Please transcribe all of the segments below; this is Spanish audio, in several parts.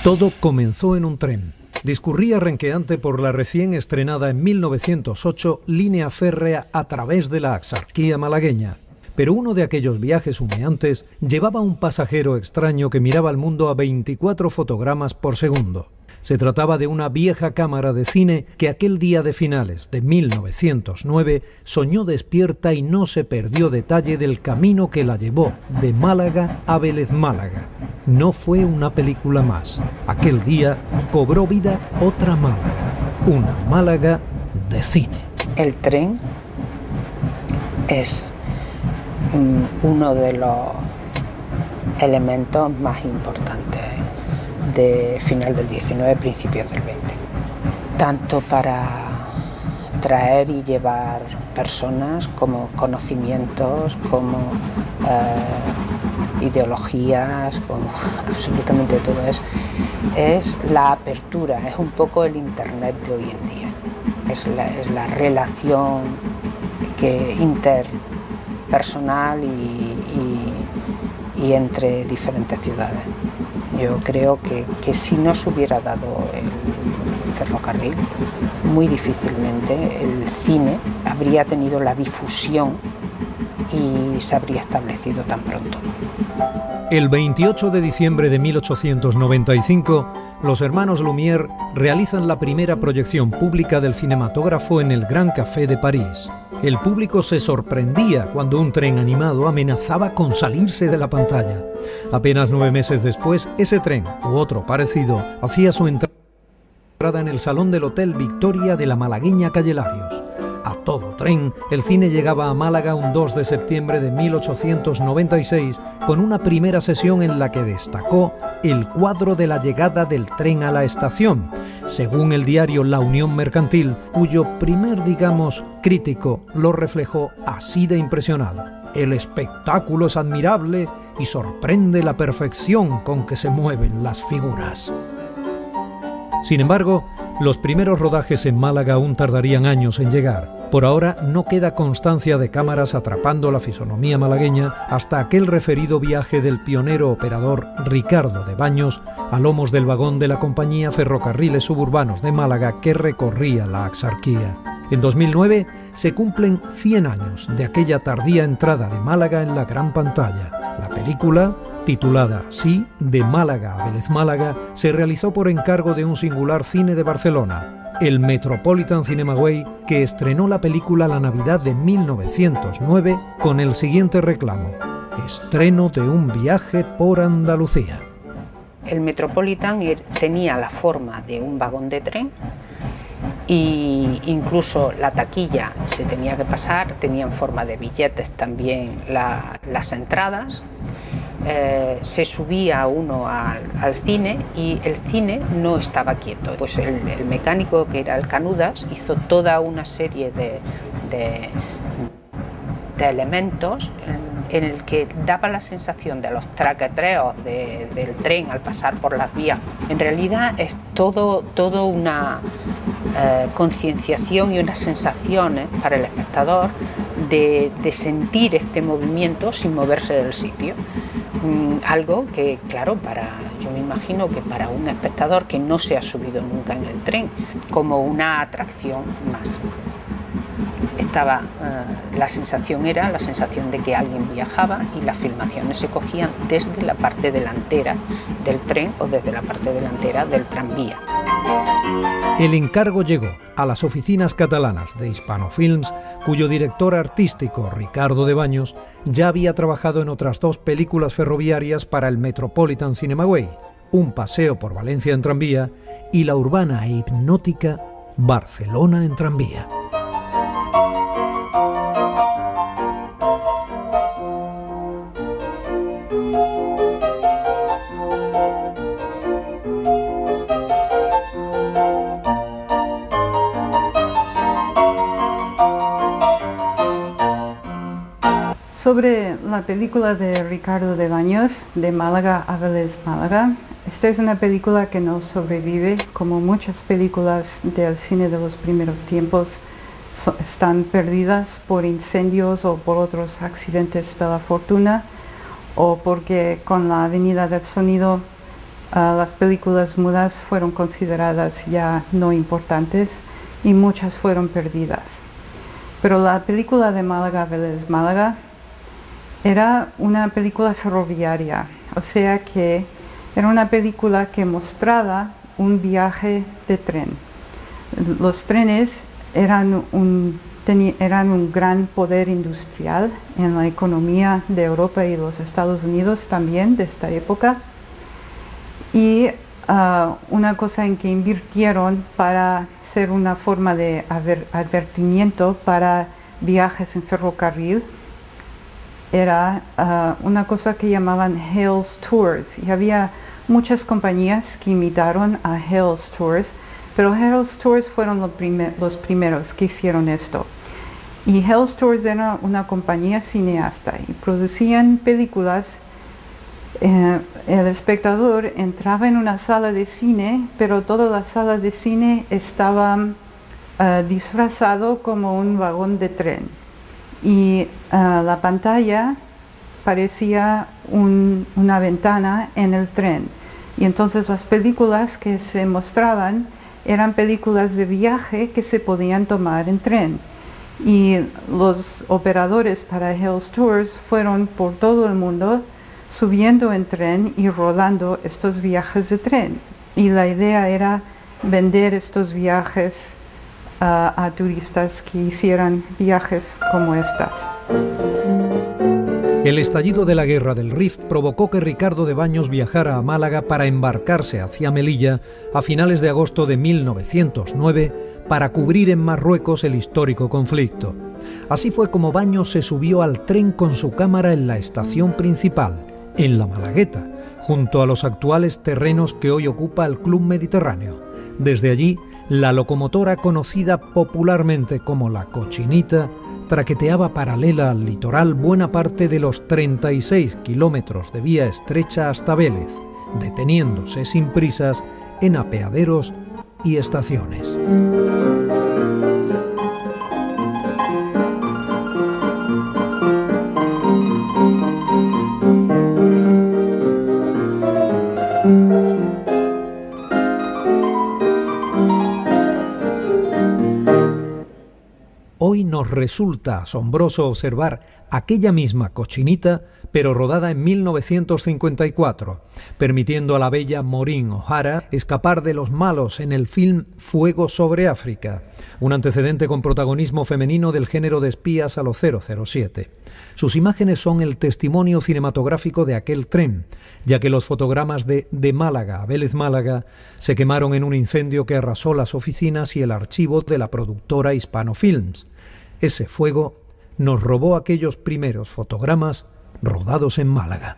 Todo comenzó en un tren. Discurría renqueante por la recién estrenada en 1908 línea férrea a través de la Axarquía malagueña. Pero uno de aquellos viajes humeantes llevaba a un pasajero extraño que miraba al mundo a 24 fotogramas por segundo. Se trataba de una vieja cámara de cine que aquel día de finales de 1909 soñó despierta y no se perdió detalle del camino que la llevó de Málaga a Vélez Málaga. No fue una película más. Aquel día cobró vida otra Málaga, una Málaga de cine. El tren es uno de los elementos más importantes de final del 19, principios del 20, tanto para traer y llevar personas como conocimientos, como ideologías, como absolutamente todo. Es la apertura, es un poco el internet de hoy en día, es la relación interpersonal y entre diferentes ciudades. Yo creo que si no se hubiera dado el ferrocarril, muy difícilmente el cine habría tenido la difusión y se habría establecido tan pronto. El 28 de diciembre de 1895, los hermanos Lumière realizan la primera proyección pública del cinematógrafo en el Gran Café de París. El público se sorprendía cuando un tren animado amenazaba con salirse de la pantalla. Apenas 9 meses después, ese tren, u otro parecido, hacía su entrada en el salón del Hotel Victoria de la malagueña Calle Larios. A todo tren, el cine llegaba a Málaga un 2 de septiembre de 1896 con una primera sesión en la que destacó el cuadro de la llegada del tren a la estación, según el diario La Unión Mercantil, cuyo primer, crítico lo reflejó así de impresionado. El espectáculo es admirable y sorprende la perfección con que se mueven las figuras. Sin embargo, los primeros rodajes en Málaga aún tardarían años en llegar. Por ahora no queda constancia de cámaras atrapando la fisonomía malagueña hasta aquel referido viaje del pionero operador Ricardo de Baños a lomos del vagón de la compañía Ferrocarriles Suburbanos de Málaga que recorría la Axarquía. En 2009 se cumplen 100 años de aquella tardía entrada de Málaga en la gran pantalla. La película, titulada así, De Málaga a Vélez Málaga, se realizó por encargo de un singular cine de Barcelona, el Metropolitan Cinemaway, que estrenó la película la Navidad de 1909 con el siguiente reclamo: estreno de un viaje por Andalucía. El Metropolitan tenía la forma de un vagón de tren y incluso la taquilla se tenía que pasar, tenían forma de billetes también las entradas. Se subía uno al cine y el cine no estaba quieto. Pues el mecánico, que era el Canudas, hizo toda una serie de elementos en el que daba la sensación de los traquetreos del tren al pasar por las vías. En realidad es todo una concienciación y unas sensaciones para el espectador de sentir este movimiento sin moverse del sitio. Algo que, claro, yo me imagino que para un espectador que no se ha subido nunca en el tren, como una atracción más. La sensación era la sensación de que alguien viajaba y las filmaciones se cogían desde la parte delantera del tren o desde la parte delantera del tranvía. El encargo llegó a las oficinas catalanas de Hispanofilms, cuyo director artístico, Ricardo de Baños, ya había trabajado en otras 2 películas ferroviarias para el Metropolitan Cinemaway, Un paseo por Valencia en tranvía y la urbana e hipnótica Barcelona en tranvía. Sobre la película de Ricardo de Baños, De Málaga a Vélez Málaga, esta es una película que no sobrevive, como muchas películas del cine de los primeros tiempos están perdidas por incendios o por otros accidentes de la fortuna, o porque con la venida del sonido Las películas mudas fueron consideradas ya no importantes y muchas fueron perdidas. Pero la película de Málaga Vélez Málaga era una película ferroviaria, o sea que era una película que mostraba un viaje de tren. Los trenes eran un gran poder industrial en la economía de Europa y los Estados Unidos también de esta época. Y una cosa en que invirtieron para ser una forma de advertimiento para viajes en ferrocarril era una cosa que llamaban Hales Tours, y había muchas compañías que imitaron a Hales Tours, pero Hales Tours fueron los primeros que hicieron esto. Y Hales Tours era una compañía cineasta y producían películas. El espectador entraba en una sala de cine, pero toda la sala de cine estaba disfrazado como un vagón de tren, y la pantalla parecía una ventana en el tren, y entonces las películas que se mostraban eran películas de viaje que se podían tomar en tren, y los operadores para Hales Tours fueron por todo el mundo subiendo en tren y rodando estos viajes de tren, y la idea era vender estos viajes a turistas que hicieran viajes como estas. El estallido de la Guerra del Rif provocó que Ricardo de Baños viajara a Málaga para embarcarse hacia Melilla a finales de agosto de 1909 para cubrir en Marruecos el histórico conflicto. Así fue como Baños se subió al tren con su cámara en la estación principal, en la Malagueta, junto a los actuales terrenos que hoy ocupa el Club Mediterráneo. Desde allí, la locomotora conocida popularmente como la Cochinita traqueteaba paralela al litoral buena parte de los 36 kilómetros de vía estrecha hasta Vélez, deteniéndose sin prisas en apeaderos y estaciones. Hoy nos resulta asombroso observar aquella misma Cochinita, pero rodada en 1954, permitiendo a la bella Maureen O'Hara escapar de los malos en el film Fuego sobre África, un antecedente con protagonismo femenino del género de espías a lo 007. Sus imágenes son el testimonio cinematográfico de aquel tren, ya que los fotogramas de Málaga a Vélez Málaga se quemaron en un incendio que arrasó las oficinas y el archivo de la productora Hispano Films. Ese fuego nos robó aquellos primeros fotogramas rodados en Málaga.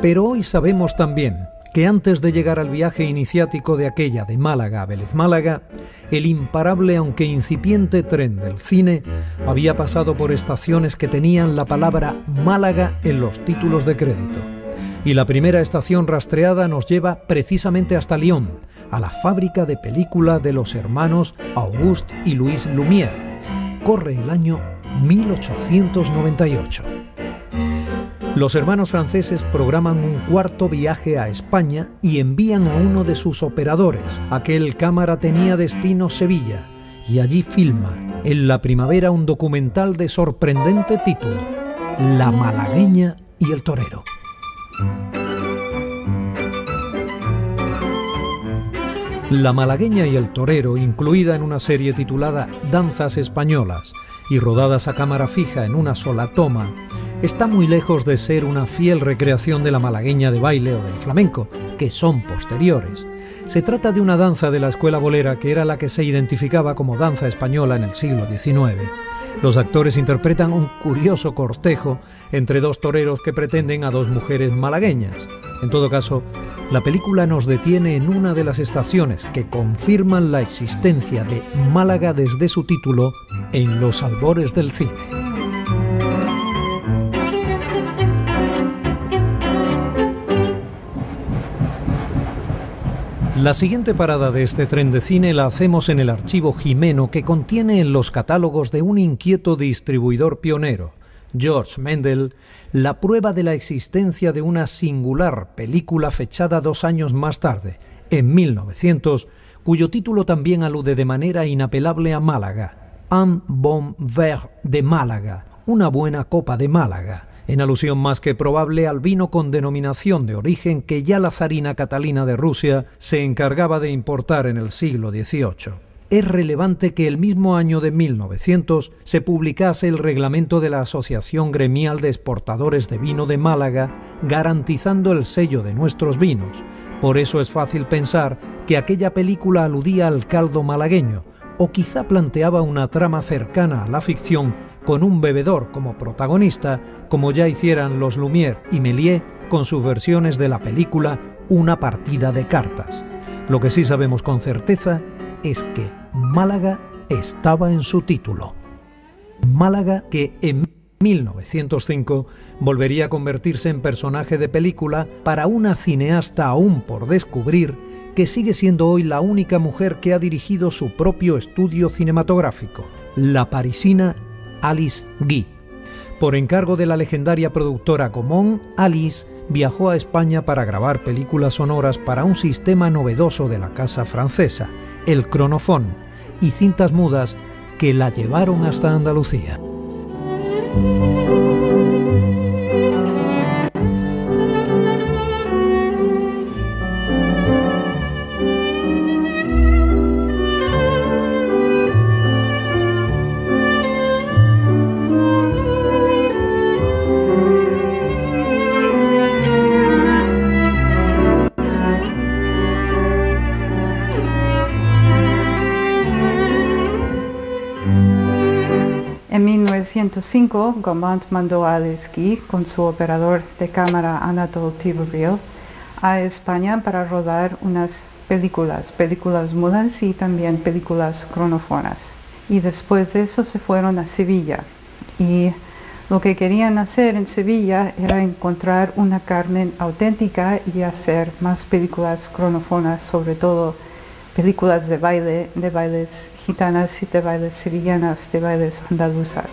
Pero hoy sabemos también que antes de llegar al viaje iniciático de aquella de Málaga a Vélez Málaga, el imparable aunque incipiente tren del cine había pasado por estaciones que tenían la palabra Málaga en los títulos de crédito. Y la primera estación rastreada nos lleva precisamente hasta Lyon, a la fábrica de película de los hermanos Auguste y Louis Lumière. Corre el año 1898. Los hermanos franceses programan un cuarto viaje a España y envían a uno de sus operadores. Aquel cámara tenía destino Sevilla, y allí filma en la primavera un documental de sorprendente título, La malagueña y el torero. La malagueña y el torero, incluida en una serie titulada Danzas Españolas y rodadas a cámara fija en una sola toma, está muy lejos de ser una fiel recreación de la malagueña de baile o del flamenco, que son posteriores. Se trata de una danza de la escuela bolera que era la que se identificaba como danza española en el siglo XIX. Los actores interpretan un curioso cortejo entre dos toreros que pretenden a dos mujeres malagueñas. En todo caso, la película nos detiene en una de las estaciones que confirman la existencia de Málaga desde su título, en los albores del cine. La siguiente parada de este tren de cine la hacemos en el archivo Jimeno, que contiene en los catálogos de un inquieto distribuidor pionero, George Mendel, la prueba de la existencia de una singular película fechada 2 años más tarde, en 1900, cuyo título también alude de manera inapelable a Málaga, Un bon verre de Málaga, una buena copa de Málaga, en alusión más que probable al vino con denominación de origen que ya la zarina Catalina de Rusia se encargaba de importar en el siglo XVIII. Es relevante que el mismo año de 1900 se publicase el reglamento de la Asociación Gremial de Exportadores de Vino de Málaga, garantizando el sello de nuestros vinos. Por eso es fácil pensar que aquella película aludía al caldo malagueño, o quizá planteaba una trama cercana a la ficción con un bebedor como protagonista, como ya hicieran los Lumière y Méliès con sus versiones de la película Una partida de cartas. Lo que sí sabemos con certeza es que Málaga estaba en su título. Málaga, que en 1905 volvería a convertirse en personaje de película para una cineasta aún por descubrir, que sigue siendo hoy la única mujer que ha dirigido su propio estudio cinematográfico, la parisina Alice Guy. Por encargo de la legendaria productora Gaumont, Alice viajó a España para grabar películas sonoras para un sistema novedoso de la casa francesa, el cronofón, y cintas mudas que la llevaron hasta Andalucía. En 1905, Gaumont mandó a Alice Guy con su operador de cámara Anatole Tiberville a España para rodar unas películas mudas y también películas cronófonas. Y después de eso se fueron a Sevilla. Y lo que querían hacer en Sevilla era encontrar una Carmen auténtica y hacer más películas cronófonas, sobre todo películas de bailes gitanas y de bailes sevillanas, de bailes andaluzas.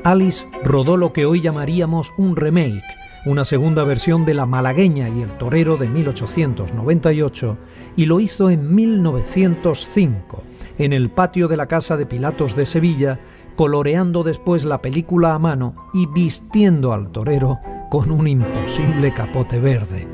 Alice rodó lo que hoy llamaríamos un remake, una segunda versión de La malagueña y el torero de 1898, y lo hizo en 1905, en el patio de la Casa de Pilatos de Sevilla, coloreando después la película a mano y vistiendo al torero con un imposible capote verde.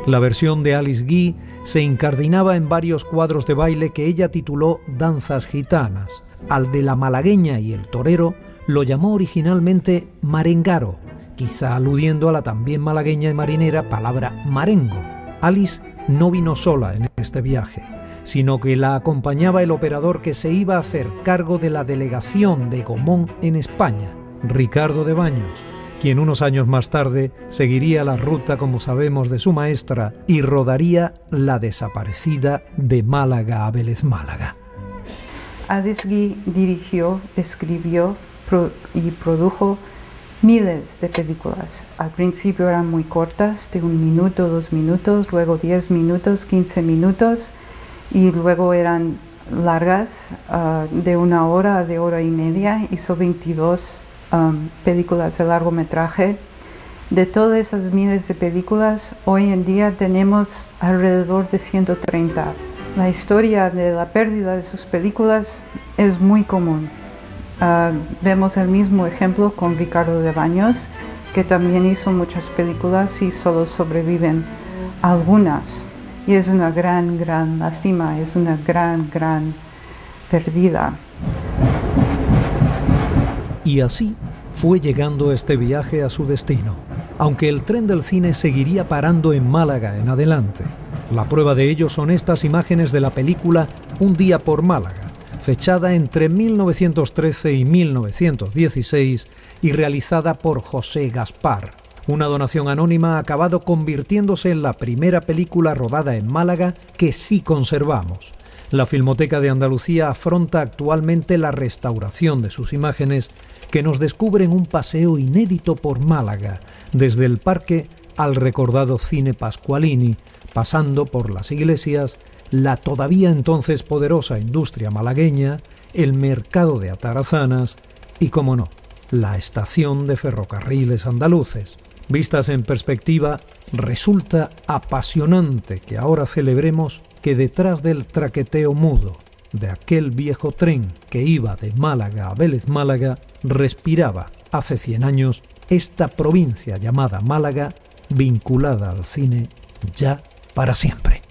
La versión de Alice Guy se incardinaba en varios cuadros de baile que ella tituló Danzas Gitanas. Al de La malagueña y el torero lo llamó originalmente marengaro, quizá aludiendo a la también malagueña y marinera palabra marengo. Alice no vino sola en este viaje, sino que la acompañaba el operador que se iba a hacer cargo de la delegación de Gaumont en España, Ricardo de Baños, quien unos años más tarde seguiría la ruta, como sabemos, de su maestra y rodaría La desaparecida de Málaga a Vélez Málaga. Alice Guy dirigió, escribió y produjo miles de películas. Al principio eran muy cortas, de 1 minuto, 2 minutos, luego 10 minutos, 15 minutos, y luego eran largas, de 1 hora a de 1 hora y media. Hizo 22 películas de largometraje. De todas esas miles de películas, hoy en día tenemos alrededor de 130. La historia de la pérdida de sus películas es muy común. Vemos el mismo ejemplo con Ricardo de Baños, que también hizo muchas películas y solo sobreviven algunas. Y es una gran lástima, es una gran pérdida. Y así fue llegando este viaje a su destino, aunque el tren del cine seguiría parando en Málaga en adelante. La prueba de ello son estas imágenes de la película Un día por Málaga, fechada entre 1913 y 1916 y realizada por José Gaspar. Una donación anónima ha acabado convirtiéndose en la primera película rodada en Málaga que sí conservamos. La Filmoteca de Andalucía afronta actualmente la restauración de sus imágenes, que nos descubren un paseo inédito por Málaga, desde el parque al recordado Cine Pascualini, pasando por las iglesias, la todavía entonces poderosa industria malagueña, el mercado de Atarazanas y, como no, la estación de ferrocarriles andaluces. Vistas en perspectiva, resulta apasionante que ahora celebremos que detrás del traqueteo mudo de aquel viejo tren que iba de Málaga a Vélez Málaga, respiraba hace 100 años esta provincia llamada Málaga, vinculada al cine ya para siempre.